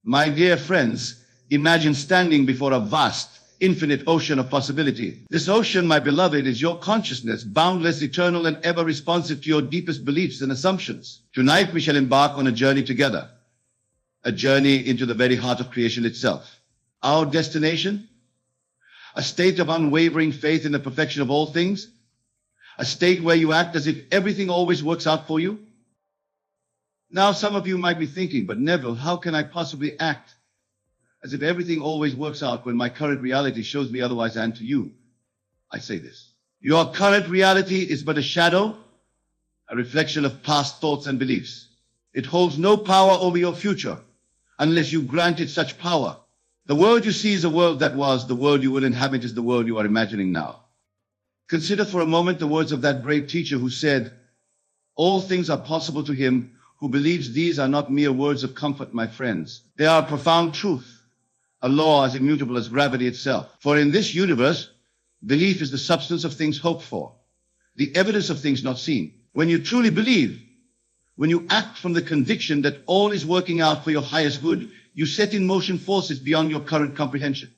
My dear friends, imagine standing before a vast, infinite ocean of possibility. This ocean, my beloved, is your consciousness, boundless, eternal, and ever responsive to your deepest beliefs and assumptions. Tonight we shall embark on a journey together, a journey into the very heart of creation itself. Our destination? A state of unwavering faith in the perfection of all things, a state where you act as if everything always works out for you. Now some of you might be thinking, but Neville, how can I possibly act as if everything always works out when my current reality shows me otherwise? And to you, I say this: your current reality is but a shadow, a reflection of past thoughts and beliefs. It holds no power over your future unless you grant it such power. The world you see is a world that was. The world you will inhabit is the world you are imagining now. Consider for a moment the words of that brave teacher who said, "All things are possible to him who believes." These are not mere words of comfort, my friends. They are profound truth, a law as immutable as gravity itself. For in this universe, belief is the substance of things hoped for, the evidence of things not seen. When you truly believe, when you act from the conviction that all is working out for your highest good, you set in motion forces beyond your current comprehension.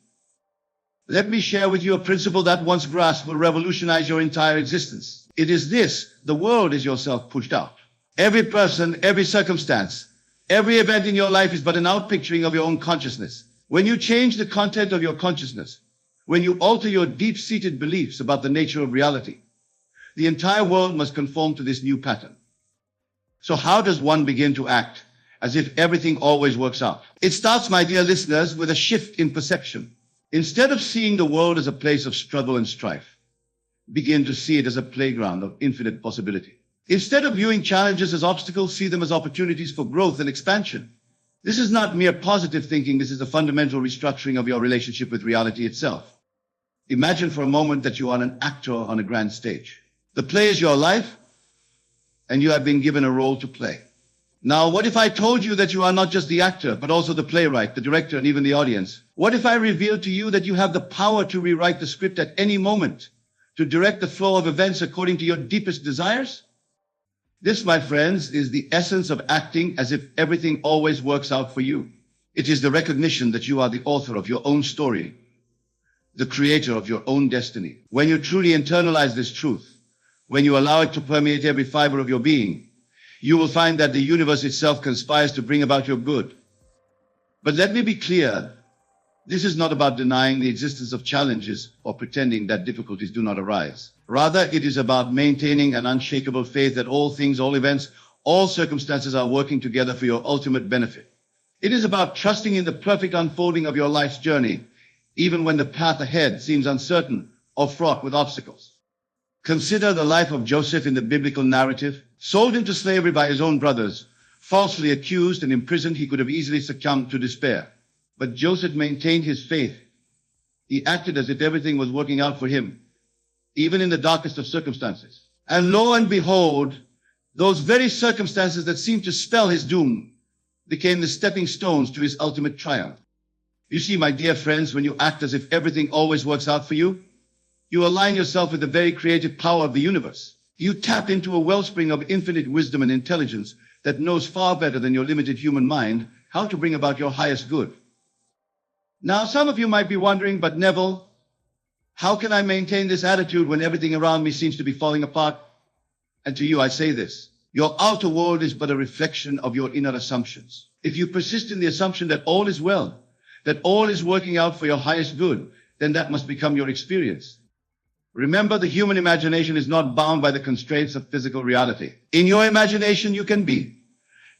Let me share with you a principle that once grasped will revolutionize your entire existence. It is this: the world is yourself pushed out. Every person, every circumstance, every event in your life is but an outpicturing of your own consciousness. When you change the content of your consciousness, when you alter your deep-seated beliefs about the nature of reality, the entire world must conform to this new pattern. So how does one begin to act as if everything always works out? It starts, my dear listeners, with a shift in perception. Instead of seeing the world as a place of struggle and strife, begin to see it as a playground of infinite possibility. Instead of viewing challenges as obstacles, see them as opportunities for growth and expansion. This is not mere positive thinking. This is a fundamental restructuring of your relationship with reality itself. Imagine for a moment that you are an actor on a grand stage. The play is your life, and you have been given a role to play. Now, what if I told you that you are not just the actor, but also the playwright, the director, and even the audience? What if I revealed to you that you have the power to rewrite the script at any moment, to direct the flow of events according to your deepest desires? This, my friends, is the essence of acting as if everything always works out for you. It is the recognition that you are the author of your own story, the creator of your own destiny. When you truly internalize this truth, when you allow it to permeate every fiber of your being, you will find that the universe itself conspires to bring about your good. But let me be clear, this is not about denying the existence of challenges or pretending that difficulties do not arise. Rather, it is about maintaining an unshakable faith that all things, all events, all circumstances are working together for your ultimate benefit. It is about trusting in the perfect unfolding of your life's journey, even when the path ahead seems uncertain or fraught with obstacles. Consider the life of Joseph in the biblical narrative. Sold into slavery by his own brothers, falsely accused and imprisoned, he could have easily succumbed to despair. But Joseph maintained his faith. He acted as if everything was working out for him, even in the darkest of circumstances. And lo and behold, those very circumstances that seemed to spell his doom became the stepping stones to his ultimate triumph. You see, my dear friends, when you act as if everything always works out for you, you align yourself with the very creative power of the universe. You tap into a wellspring of infinite wisdom and intelligence that knows far better than your limited human mind how to bring about your highest good. Now, some of you might be wondering, but Neville, how can I maintain this attitude when everything around me seems to be falling apart? And to you, I say this: your outer world is but a reflection of your inner assumptions. If you persist in the assumption that all is well, that all is working out for your highest good, then that must become your experience. Remember, the human imagination is not bound by the constraints of physical reality. In your imagination, you can be,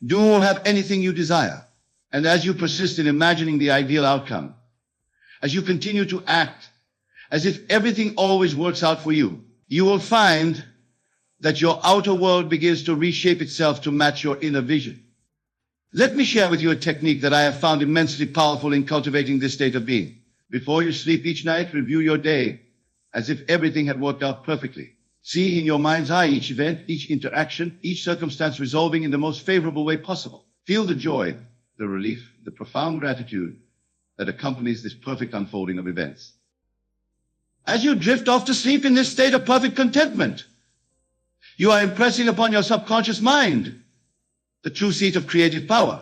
do or have anything you desire. And as you persist in imagining the ideal outcome, as you continue to act as if everything always works out for you, you will find that your outer world begins to reshape itself to match your inner vision. Let me share with you a technique that I have found immensely powerful in cultivating this state of being. Before you sleep each night, review your day as if everything had worked out perfectly. See in your mind's eye each event, each interaction, each circumstance resolving in the most favorable way possible. Feel the joy, the relief, the profound gratitude that accompanies this perfect unfolding of events. As you drift off to sleep in this state of perfect contentment, you are impressing upon your subconscious mind the true seat of creative power,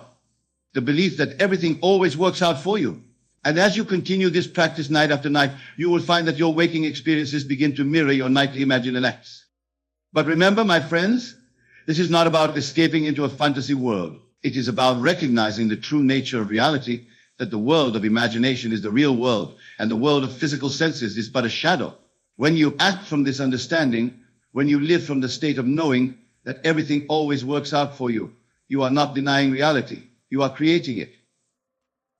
the belief that everything always works out for you. And as you continue this practice night after night, you will find that your waking experiences begin to mirror your nightly imaginal acts. But remember, my friends, this is not about escaping into a fantasy world. It is about recognizing the true nature of reality, that the world of imagination is the real world, and the world of physical senses is but a shadow. When you act from this understanding, when you live from the state of knowing that everything always works out for you, you are not denying reality. You are creating it.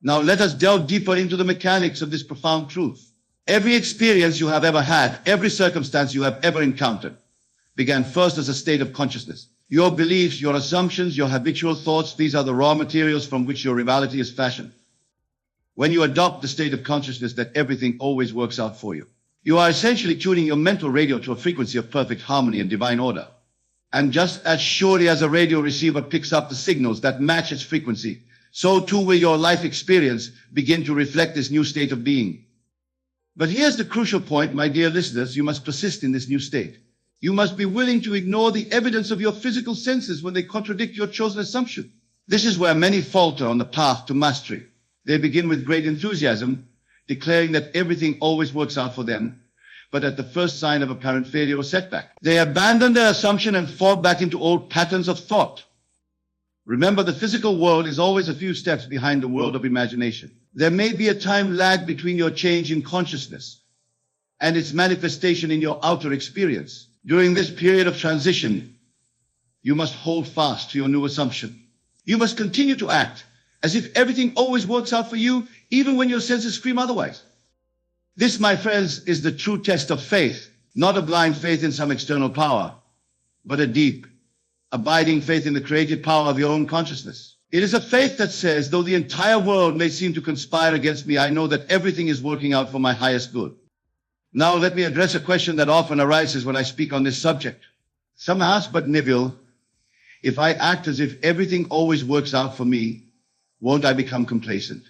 Now let us delve deeper into the mechanics of this profound truth. Every experience you have ever had, every circumstance you have ever encountered, began first as a state of consciousness. Your beliefs, your assumptions, your habitual thoughts, these are the raw materials from which your reality is fashioned. When you adopt the state of consciousness that everything always works out for you, you are essentially tuning your mental radio to a frequency of perfect harmony and divine order. And just as surely as a radio receiver picks up the signals that match its frequency, so too will your life experience begin to reflect this new state of being. But here's the crucial point, my dear listeners, you must persist in this new state. You must be willing to ignore the evidence of your physical senses when they contradict your chosen assumption. This is where many falter on the path to mastery. They begin with great enthusiasm, declaring that everything always works out for them, but at the first sign of apparent failure or setback, they abandon their assumption and fall back into old patterns of thought. Remember, the physical world is always a few steps behind the world of imagination. There may be a time lag between your change in consciousness and its manifestation in your outer experience. During this period of transition, you must hold fast to your new assumption. You must continue to act as if everything always works out for you, even when your senses scream otherwise. This, my friends, is the true test of faith, not a blind faith in some external power, but a deep, abiding faith in the creative power of your own consciousness. It is a faith that says, though the entire world may seem to conspire against me, I know that everything is working out for my highest good. Now let me address a question that often arises when I speak on this subject. Some ask, but Neville, if I act as if everything always works out for me, won't I become complacent?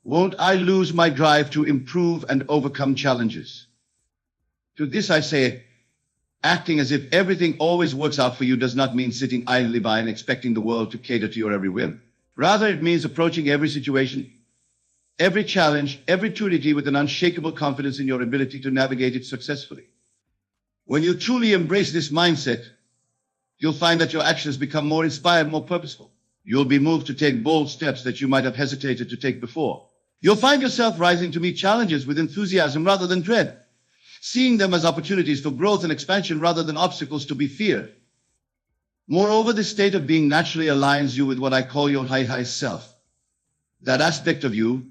Won't I lose my drive to improve and overcome challenges? To this I say, acting as if everything always works out for you does not mean sitting idly by and expecting the world to cater to your every whim. Rather, it means approaching every situation, every challenge, every opportunity with an unshakable confidence in your ability to navigate it successfully. When you truly embrace this mindset, you'll find that your actions become more inspired, more purposeful. You'll be moved to take bold steps that you might have hesitated to take before. You'll find yourself rising to meet challenges with enthusiasm rather than dread, seeing them as opportunities for growth and expansion rather than obstacles to be feared. Moreover, this state of being naturally aligns you with what I call your high self, that aspect of you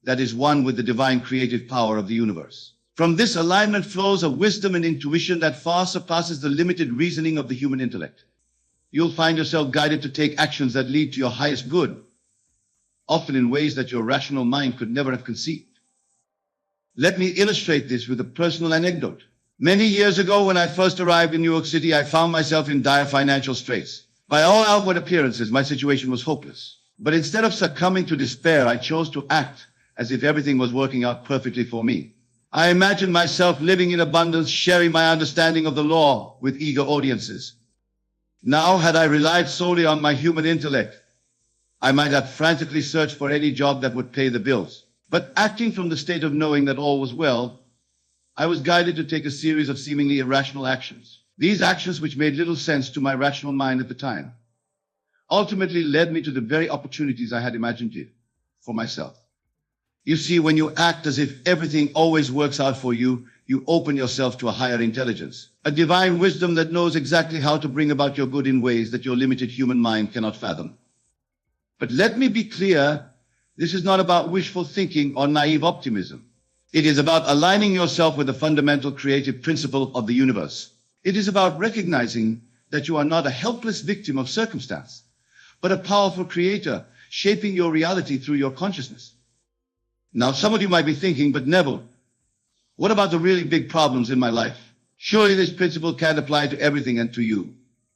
that is one with the divine creative power of the universe. From this alignment flows a wisdom and intuition that far surpasses the limited reasoning of the human intellect. You'll find yourself guided to take actions that lead to your highest good, often in ways that your rational mind could never have conceived. Let me illustrate this with a personal anecdote. Many years ago, when I first arrived in New York City, I found myself in dire financial straits. By all outward appearances, my situation was hopeless. But instead of succumbing to despair, I chose to act as if everything was working out perfectly for me. I imagined myself living in abundance, sharing my understanding of the law with eager audiences. Now, had I relied solely on my human intellect, I might have frantically searched for any job that would pay the bills. But acting from the state of knowing that all was well, I was guided to take a series of seemingly irrational actions. These actions, which made little sense to my rational mind at the time, ultimately led me to the very opportunities I had imagined for myself. You see, when you act as if everything always works out for you, you open yourself to a higher intelligence, a divine wisdom that knows exactly how to bring about your good in ways that your limited human mind cannot fathom. But let me be clear, this is not about wishful thinking or naive optimism. It is about aligning yourself with the fundamental creative principle of the universe. It is about recognizing that you are not a helpless victim of circumstance, but a powerful creator shaping your reality through your consciousness. Now, some of you might be thinking, but Neville, what about the really big problems in my life? Surely this principle can't apply to everything and to you.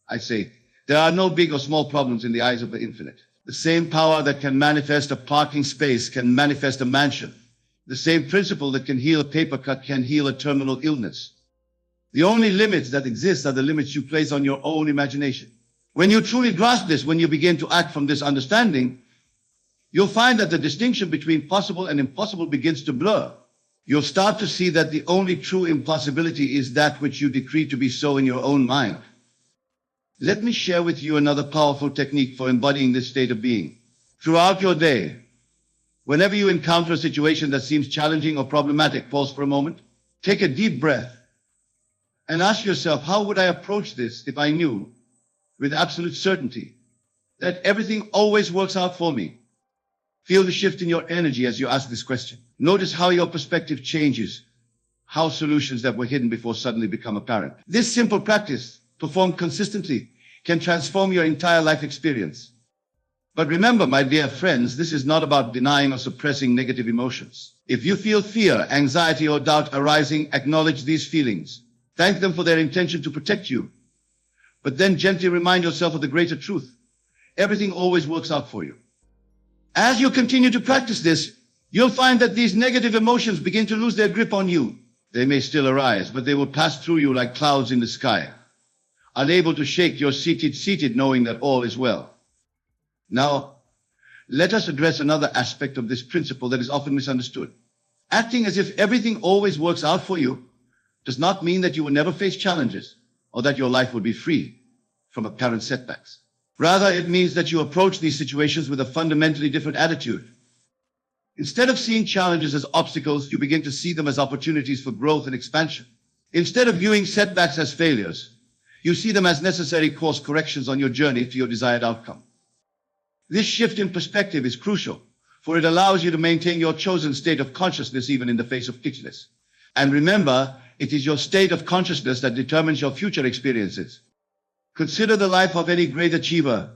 I say, there are no big or small problems in the eyes of the infinite. The same power that can manifest a parking space can manifest a mansion. The same principle that can heal a paper cut can heal a terminal illness. The only limits that exist are the limits you place on your own imagination. When you truly grasp this, when you begin to act from this understanding, you'll find that the distinction between possible and impossible begins to blur. You'll start to see that the only true impossibility is that which you decree to be so in your own mind. Let me share with you another powerful technique for embodying this state of being. Throughout your day, whenever you encounter a situation that seems challenging or problematic, pause for a moment, take a deep breath, and ask yourself, how would I approach this if I knew with absolute certainty that everything always works out for me? Feel the shift in your energy as you ask this question. Notice how your perspective changes, how solutions that were hidden before suddenly become apparent. This simple practice, performed consistently, can transform your entire life experience. But remember, my dear friends, this is not about denying or suppressing negative emotions. If you feel fear, anxiety, or doubt arising, acknowledge these feelings. Thank them for their intention to protect you. But then gently remind yourself of the greater truth. Everything always works out for you. As you continue to practice this, you'll find that these negative emotions begin to lose their grip on you. They may still arise, but they will pass through you like clouds in the sky, unable to shake your seated knowing that all is well. Now, let us address another aspect of this principle that is often misunderstood. Acting as if everything always works out for you does not mean that you will never face challenges or that your life will be free from apparent setbacks. Rather, it means that you approach these situations with a fundamentally different attitude. Instead of seeing challenges as obstacles, you begin to see them as opportunities for growth and expansion. Instead of viewing setbacks as failures, you see them as necessary course corrections on your journey to your desired outcome. This shift in perspective is crucial, for it allows you to maintain your chosen state of consciousness even in the face of challenges. And remember, it is your state of consciousness that determines your future experiences. Consider the life of any great achiever,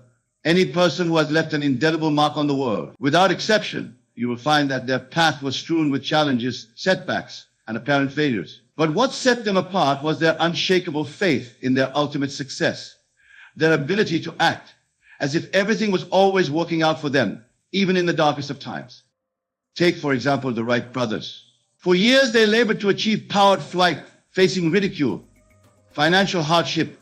any person who has left an indelible mark on the world. Without exception, you will find that their path was strewn with challenges, setbacks, and apparent failures. But what set them apart was their unshakable faith in their ultimate success, their ability to act as if everything was always working out for them, even in the darkest of times. Take, for example, the Wright brothers. For years, they labored to achieve powered flight, facing ridicule, financial hardship,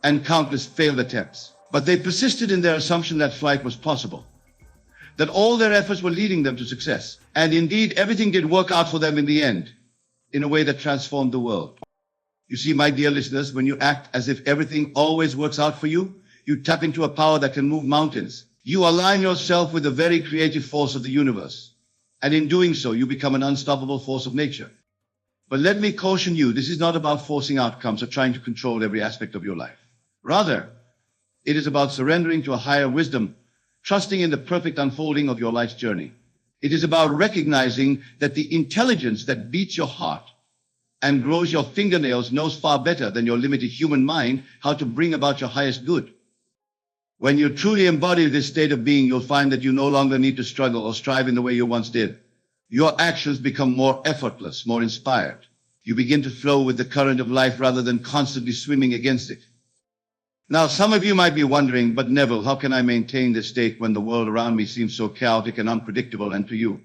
and countless failed attempts. But they persisted in their assumption that flight was possible, that all their efforts were leading them to success. And indeed, everything did work out for them in the end, in a way that transformed the world. You see, my dear listeners, when you act as if everything always works out for you, you tap into a power that can move mountains. You align yourself with the very creative force of the universe. And in doing so, you become an unstoppable force of nature. But let me caution you, this is not about forcing outcomes or trying to control every aspect of your life. Rather, it is about surrendering to a higher wisdom, trusting in the perfect unfolding of your life's journey. It is about recognizing that the intelligence that beats your heart and grows your fingernails knows far better than your limited human mind how to bring about your highest good. When you truly embody this state of being, you'll find that you no longer need to struggle or strive in the way you once did. Your actions become more effortless, more inspired. You begin to flow with the current of life rather than constantly swimming against it. Now, some of you might be wondering, but Neville, how can I maintain this state when the world around me seems so chaotic and unpredictable? And to you,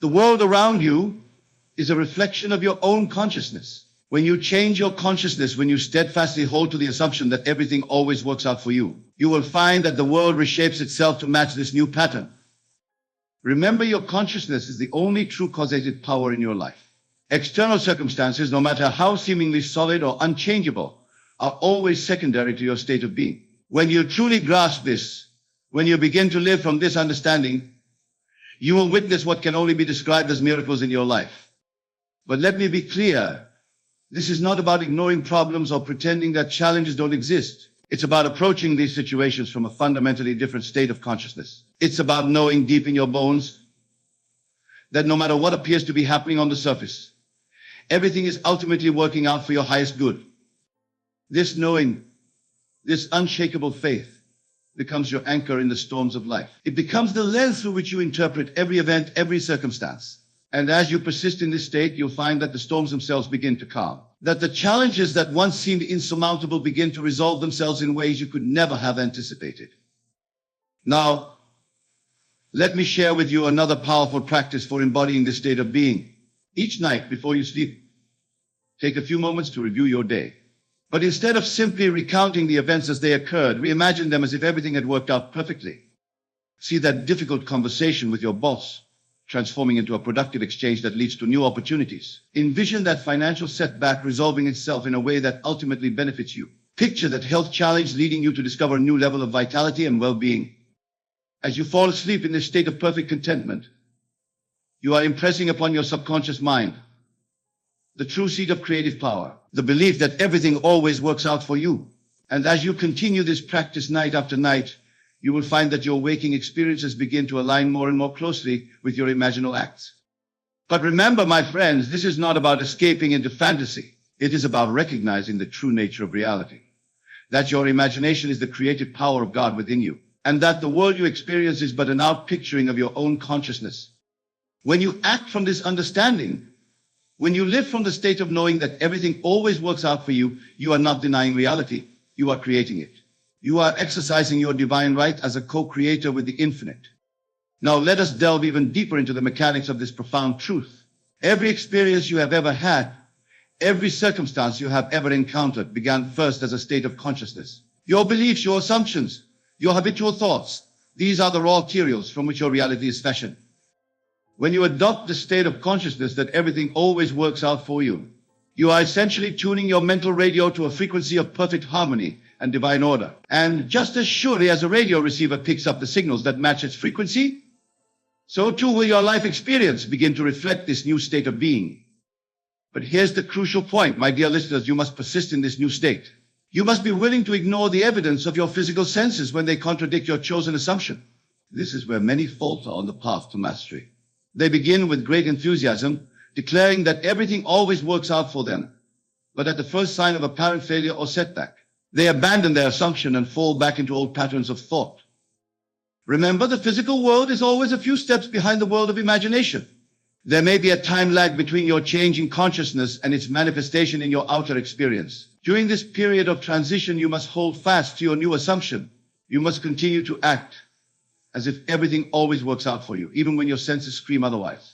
the world around you is a reflection of your own consciousness. When you change your consciousness, when you steadfastly hold to the assumption that everything always works out for you, you will find that the world reshapes itself to match this new pattern. Remember, your consciousness is the only true causative power in your life. External circumstances, no matter how seemingly solid or unchangeable, are always secondary to your state of being. When you truly grasp this, when you begin to live from this understanding, you will witness what can only be described as miracles in your life. But let me be clear, this is not about ignoring problems or pretending that challenges don't exist. It's about approaching these situations from a fundamentally different state of consciousness. It's about knowing deep in your bones that no matter what appears to be happening on the surface, everything is ultimately working out for your highest good. This knowing, this unshakable faith, becomes your anchor in the storms of life. It becomes the lens through which you interpret every event, every circumstance. And as you persist in this state, you'll find that the storms themselves begin to calm. That the challenges that once seemed insurmountable begin to resolve themselves in ways you could never have anticipated. Now, let me share with you another powerful practice for embodying this state of being. Each night before you sleep, take a few moments to review your day. But instead of simply recounting the events as they occurred, reimagine them as if everything had worked out perfectly. See that difficult conversation with your boss transforming into a productive exchange that leads to new opportunities. Envision that financial setback resolving itself in a way that ultimately benefits you. Picture that health challenge leading you to discover a new level of vitality and well-being. As you fall asleep in this state of perfect contentment, you are impressing upon your subconscious mind the true seed of creative power, the belief that everything always works out for you. And as you continue this practice night after night, you will find that your waking experiences begin to align more and more closely with your imaginal acts. But remember, my friends, this is not about escaping into fantasy. It is about recognizing the true nature of reality. That your imagination is the creative power of God within you, and that the world you experience is but an outpicturing of your own consciousness. When you act from this understanding, when you live from the state of knowing that everything always works out for you, you are not denying reality, you are creating it. You are exercising your divine right as a co-creator with the infinite. Now let us delve even deeper into the mechanics of this profound truth. Every experience you have ever had, every circumstance you have ever encountered began first as a state of consciousness. Your beliefs, your assumptions, your habitual thoughts, these are the raw materials from which your reality is fashioned. When you adopt the state of consciousness that everything always works out for you, you are essentially tuning your mental radio to a frequency of perfect harmony and divine order. And just as surely as a radio receiver picks up the signals that match its frequency, so too will your life experience begin to reflect this new state of being. But here's the crucial point, my dear listeners, you must persist in this new state. You must be willing to ignore the evidence of your physical senses when they contradict your chosen assumption. This is where many falter on the path to mastery. They begin with great enthusiasm, declaring that everything always works out for them. But at the first sign of apparent failure or setback, they abandon their assumption and fall back into old patterns of thought. Remember, the physical world is always a few steps behind the world of imagination. There may be a time lag between your change in consciousness and its manifestation in your outer experience. During this period of transition, you must hold fast to your new assumption. You must continue to act as if everything always works out for you, even when your senses scream otherwise.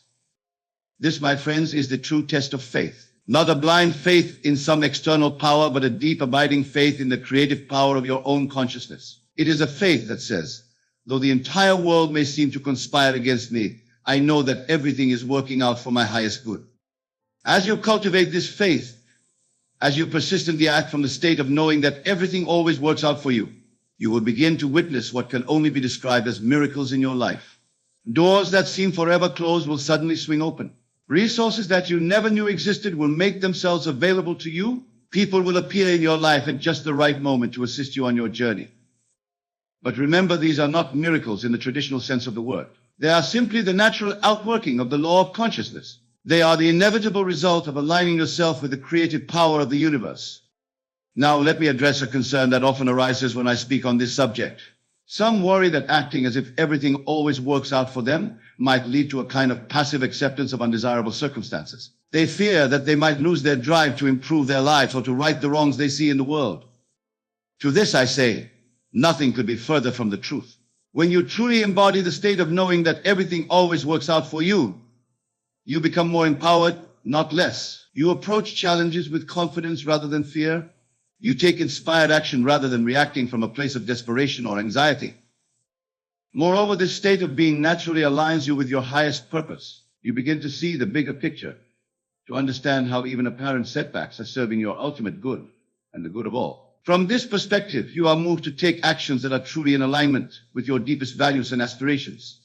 This, my friends, is the true test of faith. Not a blind faith in some external power, but a deep, abiding faith in the creative power of your own consciousness. It is a faith that says, though the entire world may seem to conspire against me, I know that everything is working out for my highest good. As you cultivate this faith, as you persistently act from the state of knowing that everything always works out for you, you will begin to witness what can only be described as miracles in your life. Doors that seem forever closed will suddenly swing open. Resources that you never knew existed will make themselves available to you. People will appear in your life at just the right moment to assist you on your journey. But remember, these are not miracles in the traditional sense of the word. They are simply the natural outworking of the law of consciousness. They are the inevitable result of aligning yourself with the creative power of the universe. Now, let me address a concern that often arises when I speak on this subject. Some worry that acting as if everything always works out for them might lead to a kind of passive acceptance of undesirable circumstances. They fear that they might lose their drive to improve their lives or to right the wrongs they see in the world. To this I say, nothing could be further from the truth. When you truly embody the state of knowing that everything always works out for you, you become more empowered, not less. You approach challenges with confidence rather than fear. You take inspired action rather than reacting from a place of desperation or anxiety. Moreover, this state of being naturally aligns you with your highest purpose. You begin to see the bigger picture, to understand how even apparent setbacks are serving your ultimate good and the good of all. From this perspective, you are moved to take actions that are truly in alignment with your deepest values and aspirations.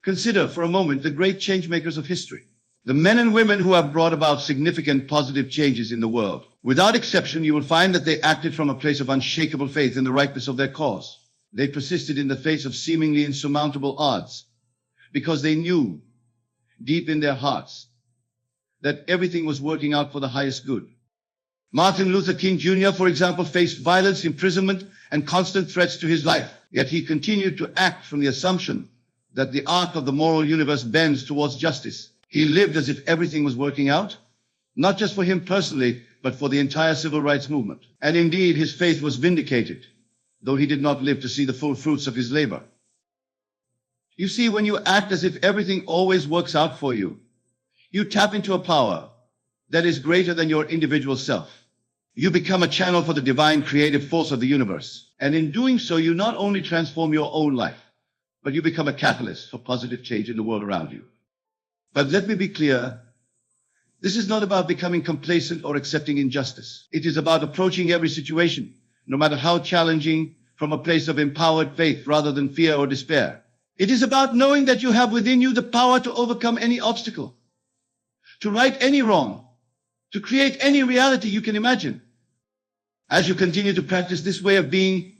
Consider for a moment the great changemakers of history, the men and women who have brought about significant positive changes in the world. Without exception, you will find that they acted from a place of unshakable faith in the rightness of their cause. They persisted in the face of seemingly insurmountable odds because they knew deep in their hearts that everything was working out for the highest good. Martin Luther King Jr., for example, faced violence, imprisonment, and constant threats to his life. Yet he continued to act from the assumption that the arc of the moral universe bends towards justice. He lived as if everything was working out, not just for him personally, but for the entire civil rights movement. And indeed, his faith was vindicated, though he did not live to see the full fruits of his labor. You see, when you act as if everything always works out for you, you tap into a power that is greater than your individual self. You become a channel for the divine creative force of the universe. And in doing so, you not only transform your own life, but you become a catalyst for positive change in the world around you. But let me be clear, this is not about becoming complacent or accepting injustice. It is about approaching every situation, no matter how challenging, from a place of empowered faith rather than fear or despair. It is about knowing that you have within you the power to overcome any obstacle, to right any wrong, to create any reality you can imagine. As you continue to practice this way of being,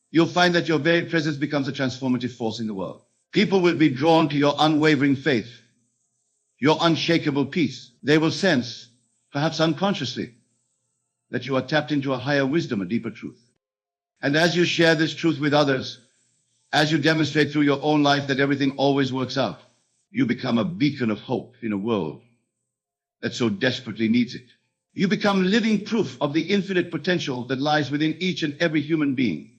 you'll find that your very presence becomes a transformative force in the world. People will be drawn to your unwavering faith, your unshakable peace. They will sense, perhaps unconsciously, that you are tapped into a higher wisdom, a deeper truth. And as you share this truth with others, as you demonstrate through your own life that everything always works out, you become a beacon of hope in a world that so desperately needs it. You become living proof of the infinite potential that lies within each and every human being.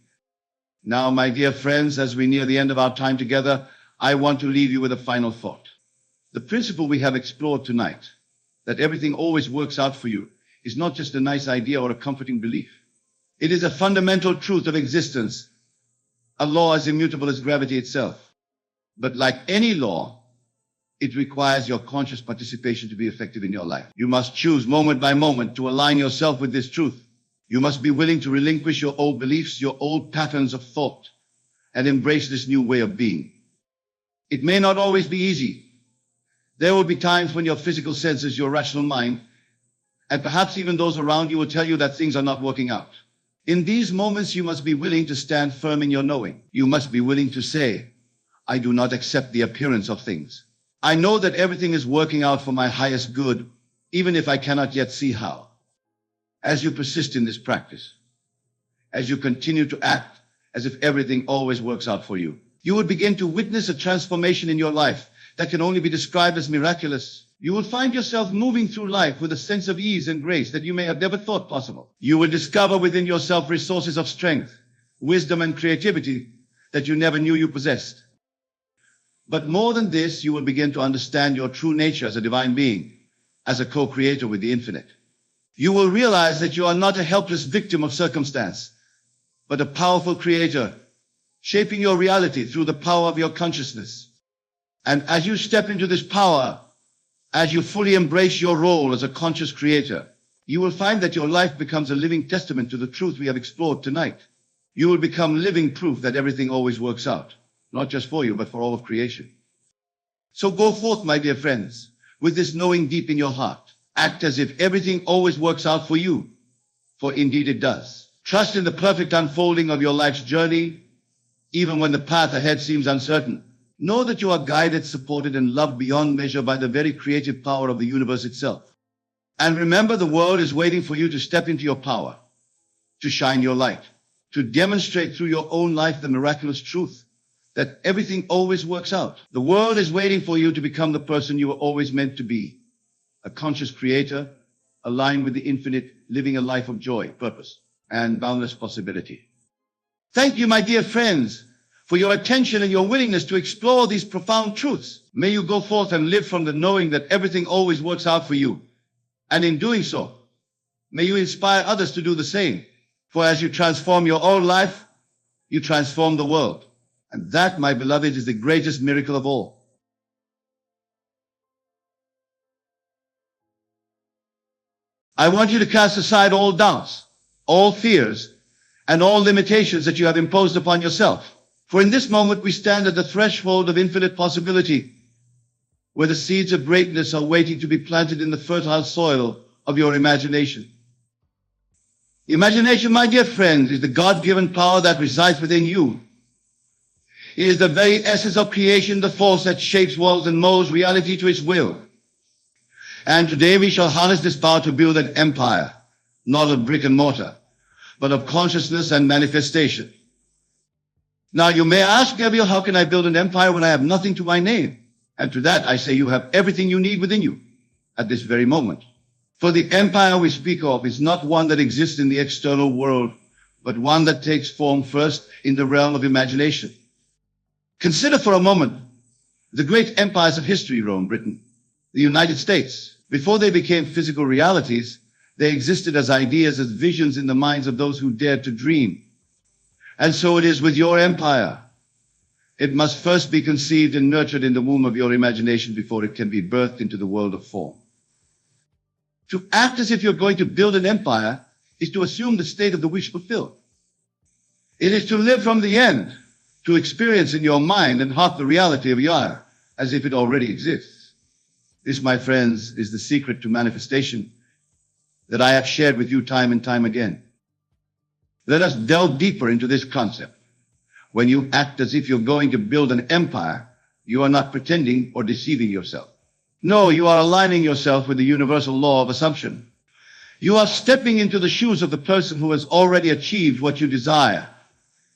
Now, my dear friends, as we near the end of our time together, I want to leave you with a final thought. The principle we have explored tonight, that everything always works out for you, is not just a nice idea or a comforting belief. It is a fundamental truth of existence, a law as immutable as gravity itself. But like any law, it requires your conscious participation to be effective in your life. You must choose moment by moment to align yourself with this truth. You must be willing to relinquish your old beliefs, your old patterns of thought, and embrace this new way of being. It may not always be easy. There will be times when your physical senses, your rational mind, and perhaps even those around you will tell you that things are not working out. In these moments, you must be willing to stand firm in your knowing. You must be willing to say, I do not accept the appearance of things. I know that everything is working out for my highest good, even if I cannot yet see how. As you persist in this practice, as you continue to act as if everything always works out for you, you will begin to witness a transformation in your life that can only be described as miraculous. You will find yourself moving through life with a sense of ease and grace that you may have never thought possible. You will discover within yourself resources of strength, wisdom, and creativity that you never knew you possessed. But more than this, you will begin to understand your true nature as a divine being, as a co-creator with the infinite. You will realize that you are not a helpless victim of circumstance, but a powerful creator, shaping your reality through the power of your consciousness. And as you step into this power, as you fully embrace your role as a conscious creator, you will find that your life becomes a living testament to the truth we have explored tonight. You will become living proof that everything always works out, not just for you, but for all of creation. So go forth, my dear friends, with this knowing deep in your heart. Act as if everything always works out for you, for indeed it does. Trust in the perfect unfolding of your life's journey, even when the path ahead seems uncertain. Know that you are guided, supported, and loved beyond measure by the very creative power of the universe itself. And remember, the world is waiting for you to step into your power, to shine your light, to demonstrate through your own life the miraculous truth that everything always works out. The world is waiting for you to become the person you were always meant to be, a conscious creator, aligned with the infinite, living a life of joy, purpose, and boundless possibility. Thank you, my dear friends, for your attention and your willingness to explore these profound truths. May you go forth and live from the knowing that everything always works out for you. And in doing so, may you inspire others to do the same. For as you transform your own life, you transform the world. And that, my beloved, is the greatest miracle of all. I want you to cast aside all doubts, all fears, and all limitations that you have imposed upon yourself. For in this moment we stand at the threshold of infinite possibility, where the seeds of greatness are waiting to be planted in the fertile soil of your imagination. Imagination, my dear friends, is the God-given power that resides within you. It is the very essence of creation, the force that shapes worlds and molds reality to its will. And today we shall harness this power to build an empire, not of brick and mortar, but of consciousness and manifestation. Now you may ask, Neville, how can I build an empire when I have nothing to my name? And to that I say you have everything you need within you at this very moment. For the empire we speak of is not one that exists in the external world, but one that takes form first in the realm of imagination. Consider for a moment the great empires of history: Rome, Britain, the United States. Before they became physical realities, they existed as ideas, as visions in the minds of those who dared to dream. And so it is with your empire. It must first be conceived and nurtured in the womb of your imagination before it can be birthed into the world of form. To act as if you're going to build an empire is to assume the state of the wish fulfilled. It is to live from the end, to experience in your mind and heart the reality of your as if it already exists. This, my friends, is the secret to manifestation that I have shared with you time and time again. Let us delve deeper into this concept. When you act as if you're going to build an empire, you are not pretending or deceiving yourself. No, you are aligning yourself with the universal law of assumption. You are stepping into the shoes of the person who has already achieved what you desire,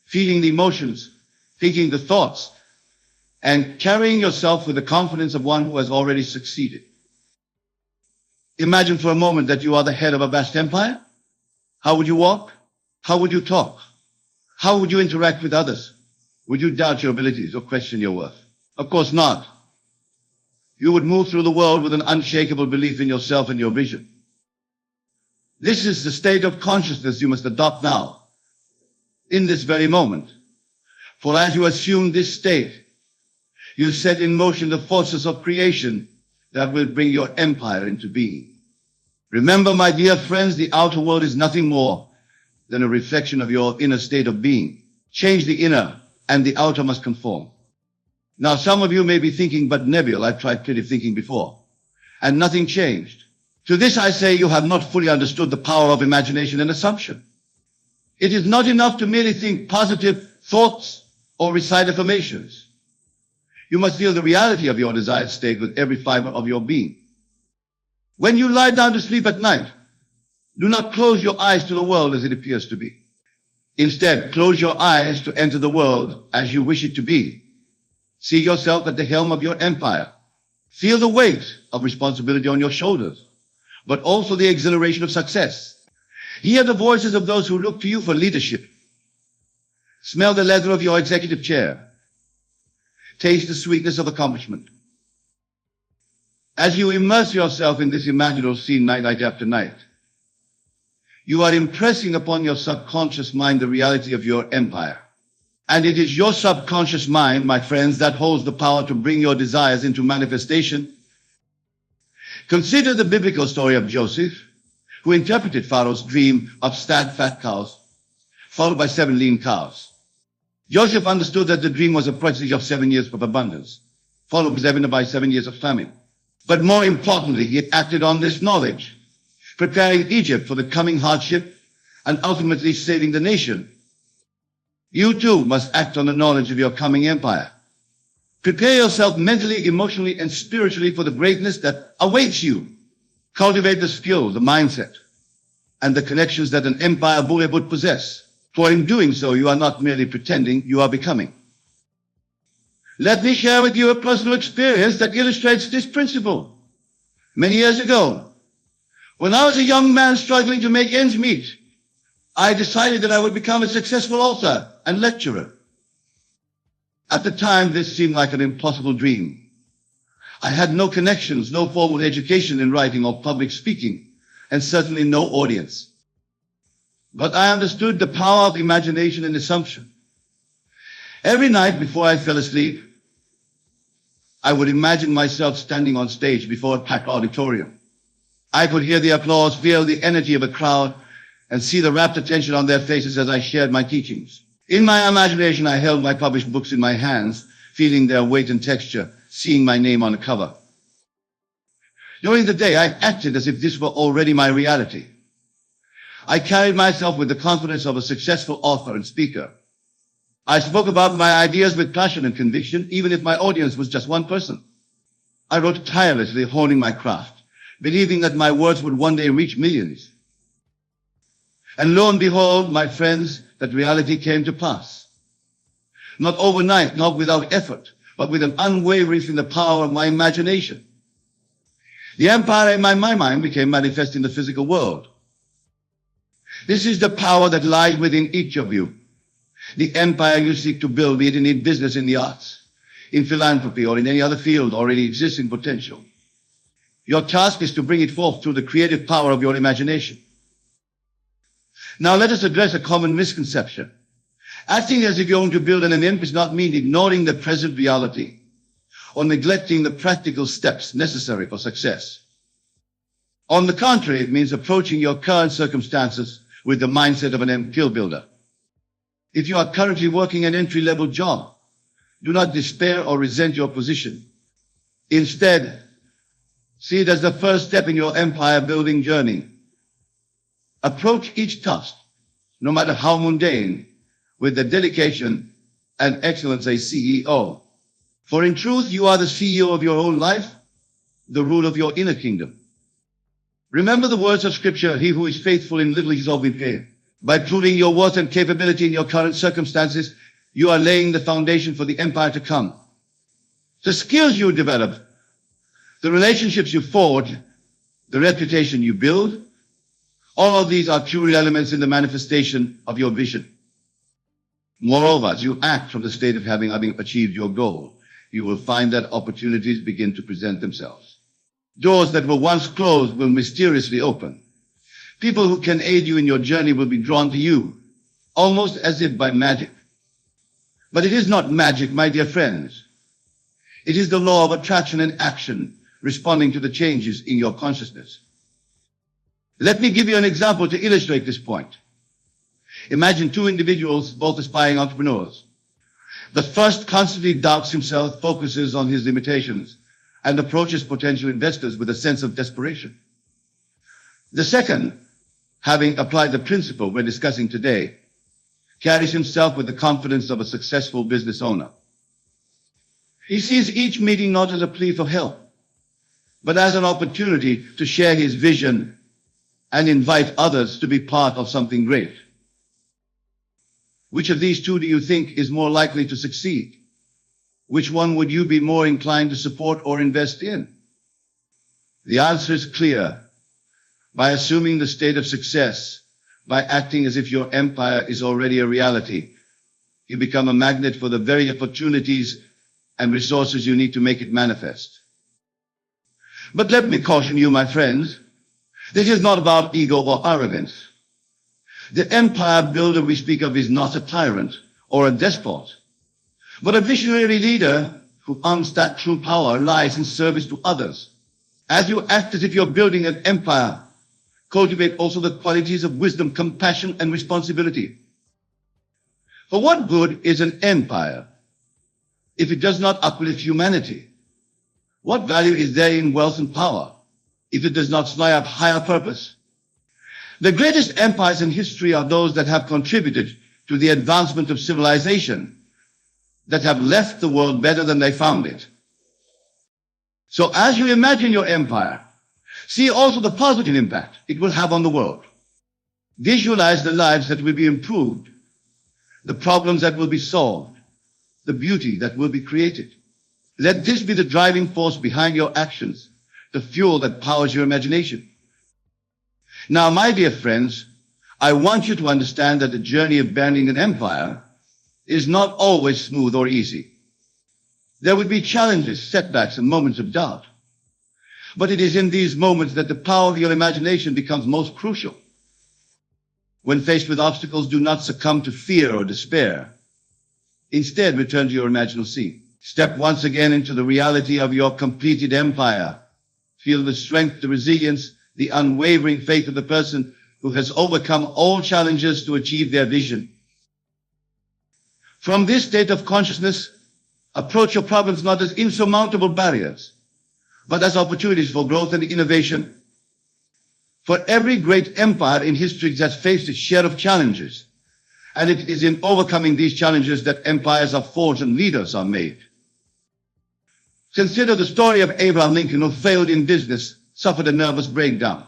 feeling the emotions, thinking the thoughts, and carrying yourself with the confidence of one who has already succeeded. Imagine for a moment that you are the head of a vast empire. How would you walk? How would you talk? How would you interact with others? Would you doubt your abilities or question your worth? Of course not. You would move through the world with an unshakable belief in yourself and your vision. This is the state of consciousness you must adopt now, in this very moment. For as you assume this state, you set in motion the forces of creation that will bring your empire into being. Remember, my dear friends, the outer world is nothing more than a reflection of your inner state of being. Change the inner, and the outer must conform. Now, some of you may be thinking, but Neville, I've tried creative thinking before, and nothing changed. To this I say, you have not fully understood the power of imagination and assumption. It is not enough to merely think positive thoughts or recite affirmations. You must feel the reality of your desired state with every fiber of your being. When you lie down to sleep at night, do not close your eyes to the world as it appears to be. Instead, close your eyes to enter the world as you wish it to be. See yourself at the helm of your empire. Feel the weight of responsibility on your shoulders, but also the exhilaration of success. Hear the voices of those who look to you for leadership. Smell the leather of your executive chair. Taste the sweetness of accomplishment. As you immerse yourself in this imaginal scene night after night, you are impressing upon your subconscious mind the reality of your empire. And it is your subconscious mind, my friends, that holds the power to bring your desires into manifestation. Consider the biblical story of Joseph, who interpreted Pharaoh's dream of fat cows, followed by 7 lean cows. Joseph understood that the dream was a presage of 7 years of abundance, followed by 7 years of famine. But more importantly, he acted on this knowledge, preparing Egypt for the coming hardship and ultimately saving the nation. You too must act on the knowledge of your coming empire. Prepare yourself mentally, emotionally, and spiritually for the greatness that awaits you. Cultivate the skill, the mindset, and the connections that an empire builder would possess. For in doing so, you are not merely pretending, you are becoming. Let me share with you a personal experience that illustrates this principle. Many years ago, when I was a young man struggling to make ends meet, I decided that I would become a successful author and lecturer. At the time, this seemed like an impossible dream. I had no connections, no formal education in writing or public speaking, and certainly no audience. But I understood the power of imagination and assumption. Every night before I fell asleep, I would imagine myself standing on stage before a packed auditorium. I could hear the applause, feel the energy of a crowd, and see the rapt attention on their faces as I shared my teachings. In my imagination, I held my published books in my hands, feeling their weight and texture, seeing my name on the cover. During the day, I acted as if this were already my reality. I carried myself with the confidence of a successful author and speaker. I spoke about my ideas with passion and conviction, even if my audience was just one person. I wrote tirelessly, honing my craft, believing that my words would one day reach millions. And lo and behold, my friends, that reality came to pass. Not overnight, not without effort, but with an unwavering in the power of my imagination. The empire in my mind became manifest in the physical world. This is the power that lies within each of you. The empire you seek to build, be it in business, in the arts, in philanthropy, or in any other field already existing potential. Your task is to bring it forth through the creative power of your imagination. Now let us address a common misconception. Acting as if you're going to build an empire does not mean ignoring the present reality or neglecting the practical steps necessary for success. On the contrary, it means approaching your current circumstances with the mindset of an empire builder. If you are currently working an entry-level job, do not despair or resent your position. Instead, see it as the first step in your empire-building journey. Approach each task, no matter how mundane, with the dedication and excellence a CEO. For in truth, you are the CEO of your own life, the ruler of your inner kingdom. Remember the words of Scripture, he who is faithful in little is always fair. By proving your worth and capability in your current circumstances, you are laying the foundation for the empire to come. The skills you develop, the relationships you forge, the reputation you build, all of these are pure elements in the manifestation of your vision. Moreover, as you act from the state of having achieved your goal, you will find that opportunities begin to present themselves. Doors that were once closed will mysteriously open. People who can aid you in your journey will be drawn to you, almost as if by magic. But it is not magic, my dear friends. It is the law of attraction and action responding to the changes in your consciousness. Let me give you an example to illustrate this point. Imagine two individuals, both aspiring entrepreneurs. The first constantly doubts himself, focuses on his limitations, and approaches potential investors with a sense of desperation. The second, having applied the principle we're discussing today, carries himself with the confidence of a successful business owner. He sees each meeting not as a plea for help, but as an opportunity to share his vision and invite others to be part of something great. Which of these two do you think is more likely to succeed? Which one would you be more inclined to support or invest in? The answer is clear. By assuming the state of success, by acting as if your empire is already a reality, you become a magnet for the very opportunities and resources you need to make it manifest. But let me caution you, my friends, this is not about ego or arrogance. The empire builder we speak of is not a tyrant or a despot, but a visionary leader who owns that true power lies in service to others. As you act as if you're building an empire, cultivate also the qualities of wisdom, compassion, and responsibility. For what good is an empire if it does not uplift humanity? What value is there in wealth and power if it does not fly up higher purpose? The greatest empires in history are those that have contributed to the advancement of civilization, that have left the world better than they found it. So as you imagine your empire, see also the positive impact it will have on the world. Visualize the lives that will be improved, the problems that will be solved, the beauty that will be created. Let this be the driving force behind your actions, the fuel that powers your imagination. Now, my dear friends, I want you to understand that the journey of building an empire is not always smooth or easy. There will be challenges, setbacks, and moments of doubt. But it is in these moments that the power of your imagination becomes most crucial. When faced with obstacles, do not succumb to fear or despair. Instead, return to your imaginal scene. Step once again into the reality of your completed empire. Feel the strength, the resilience, the unwavering faith of the person who has overcome all challenges to achieve their vision. From this state of consciousness, approach your problems not as insurmountable barriers, but as opportunities for growth and innovation. For every great empire in history has faced its share of challenges, and it is in overcoming these challenges that empires are forged and leaders are made. Consider the story of Abraham Lincoln, who failed in business, suffered a nervous breakdown,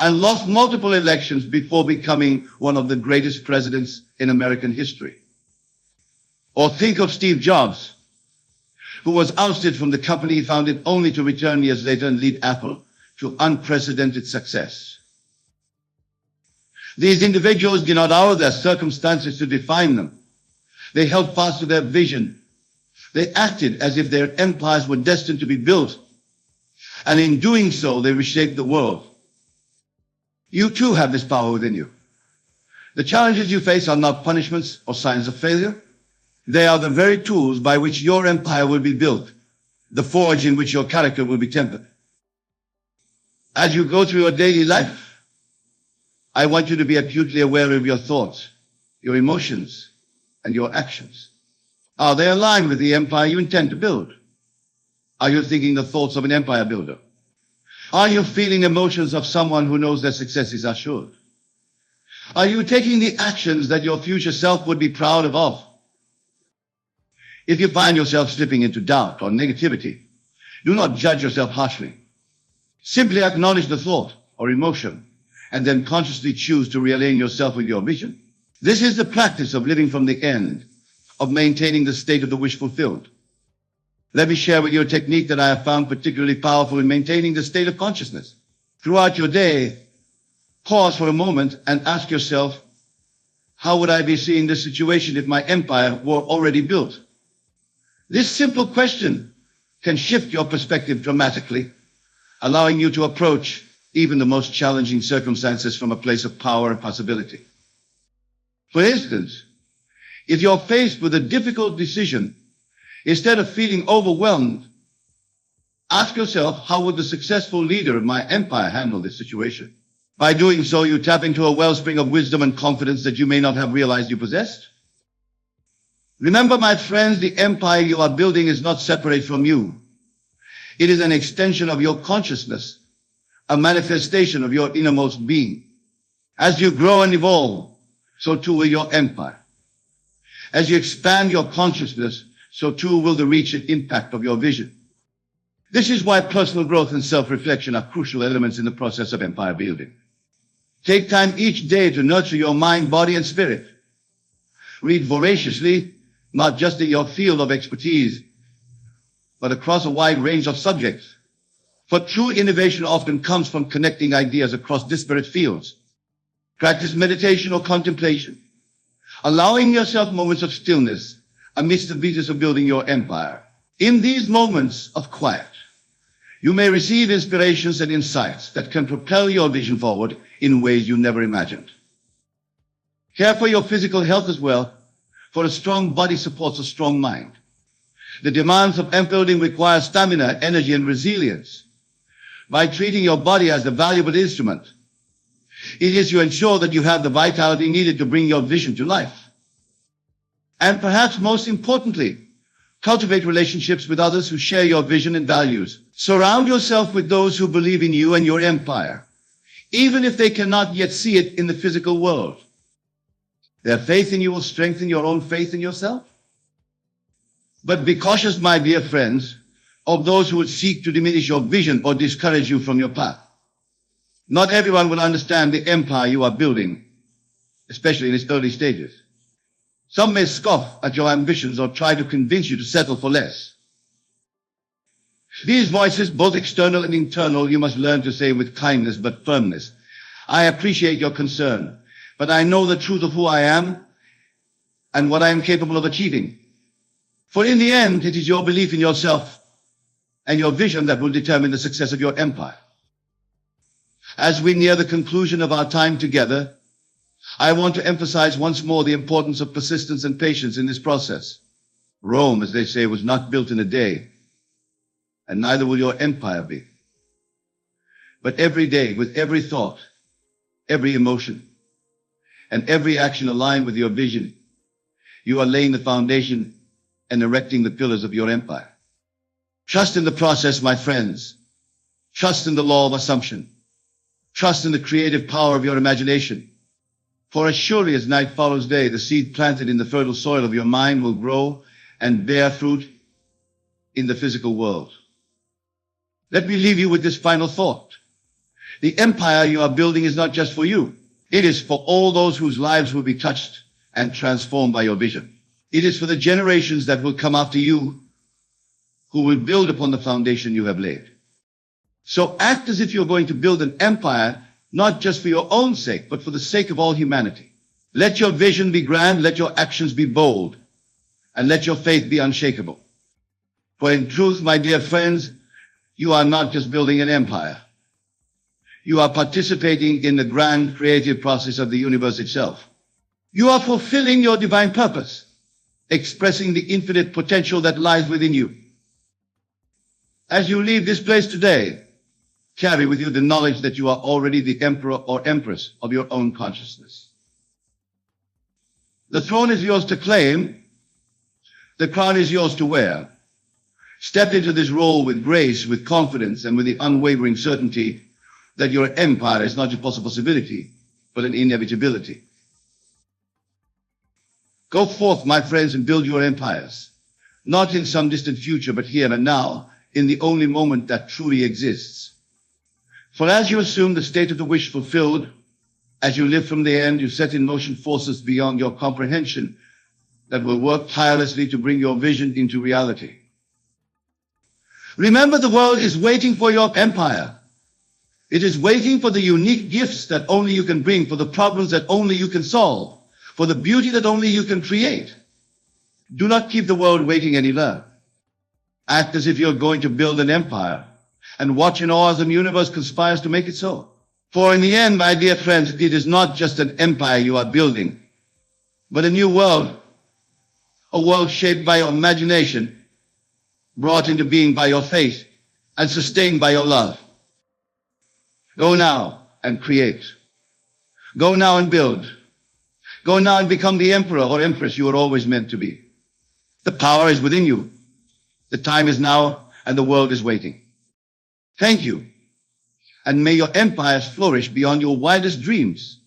and lost multiple elections before becoming one of the greatest presidents in American history. Or think of Steve Jobs, who was ousted from the company he founded only to return years later and lead Apple to unprecedented success. These individuals did not allow their circumstances to define them. They held fast to their vision. They acted as if their empires were destined to be built. And in doing so, they reshaped the world. You too have this power within you. The challenges you face are not punishments or signs of failure. They are the very tools by which your empire will be built, the forge in which your character will be tempered. As you go through your daily life, I want you to be acutely aware of your thoughts, your emotions, and your actions. Are they aligned with the empire you intend to build? Are you thinking the thoughts of an empire builder? Are you feeling emotions of someone who knows their success is assured? Are you taking the actions that your future self would be proud of? If you find yourself slipping into doubt or negativity, do not judge yourself harshly. Simply acknowledge the thought or emotion and then consciously choose to realign yourself with your vision. This is the practice of living from the end, of maintaining the state of the wish fulfilled. Let me share with you a technique that I have found particularly powerful in maintaining the state of consciousness. Throughout your day, pause for a moment and ask yourself, how would I be seeing this situation if my empire were already built? This simple question can shift your perspective dramatically, allowing you to approach even the most challenging circumstances from a place of power and possibility. For instance, if you're faced with a difficult decision, instead of feeling overwhelmed, ask yourself, how would the successful leader of my empire handle this situation? By doing so, you tap into a wellspring of wisdom and confidence that you may not have realized you possessed. Remember, my friends, the empire you are building is not separate from you. It is an extension of your consciousness, a manifestation of your innermost being. As you grow and evolve, so too will your empire. As you expand your consciousness, so too will the reach and impact of your vision. This is why personal growth and self-reflection are crucial elements in the process of empire building. Take time each day to nurture your mind, body, and spirit. Read voraciously, not just in your field of expertise, but across a wide range of subjects. For true innovation often comes from connecting ideas across disparate fields. Practice meditation or contemplation, allowing yourself moments of stillness amidst the business of building your empire. In these moments of quiet, you may receive inspirations and insights that can propel your vision forward in ways you never imagined. Care for your physical health as well, for a strong body supports a strong mind. The demands of empire building require stamina, energy, and resilience. By treating your body as a valuable instrument, it is to ensure that you have the vitality needed to bring your vision to life. And perhaps most importantly, cultivate relationships with others who share your vision and values. Surround yourself with those who believe in you and your empire, even if they cannot yet see it in the physical world. Their faith in you will strengthen your own faith in yourself. But be cautious, my dear friends, of those who would seek to diminish your vision or discourage you from your path. Not everyone will understand the empire you are building, especially in its early stages. Some may scoff at your ambitions or try to convince you to settle for less. These voices, both external and internal, you must learn to say with kindness but firmness. I appreciate your concern, but I know the truth of who I am and what I am capable of achieving. For in the end, it is your belief in yourself and your vision that will determine the success of your empire. As we near the conclusion of our time together, I want to emphasize once more the importance of persistence and patience in this process. Rome, as they say, was not built in a day, and neither will your empire be. But every day, with every thought, every emotion, and every action aligned with your vision, you are laying the foundation and erecting the pillars of your empire. Trust in the process, my friends. Trust in the law of assumption. Trust in the creative power of your imagination. For as surely as night follows day, the seed planted in the fertile soil of your mind will grow and bear fruit in the physical world. Let me leave you with this final thought. The empire you are building is not just for you. It is for all those whose lives will be touched and transformed by your vision. It is for the generations that will come after you, who will build upon the foundation you have laid. So act as if you're going to build an empire, not just for your own sake, but for the sake of all humanity. Let your vision be grand, let your actions be bold, and let your faith be unshakable. For in truth, my dear friends, you are not just building an empire. You are participating in the grand creative process of the universe itself. You are fulfilling your divine purpose, expressing the infinite potential that lies within you. As you leave this place today, carry with you the knowledge that you are already the emperor or empress of your own consciousness. The throne is yours to claim. The crown is yours to wear. Step into this role with grace, with confidence, and with the unwavering certainty that your empire is not just a possibility, but an inevitability. Go forth, my friends, and build your empires, not in some distant future, but here and now, in the only moment that truly exists. For as you assume the state of the wish fulfilled, as you live from the end, you set in motion forces beyond your comprehension that will work tirelessly to bring your vision into reality. Remember, the world is waiting for your empire. It is waiting for the unique gifts that only you can bring, for the problems that only you can solve, for the beauty that only you can create. Do not keep the world waiting any longer. Act as if you're going to build an empire, and watch in awe as the universe conspires to make it so. For in the end, my dear friends, it is not just an empire you are building, but a new world, a world shaped by your imagination, brought into being by your faith, and sustained by your love. Go now and create. Go now and build. Go now and become the emperor or empress you were always meant to be. The power is within you. The time is now, and the world is waiting. Thank you, and may your empires flourish beyond your wildest dreams.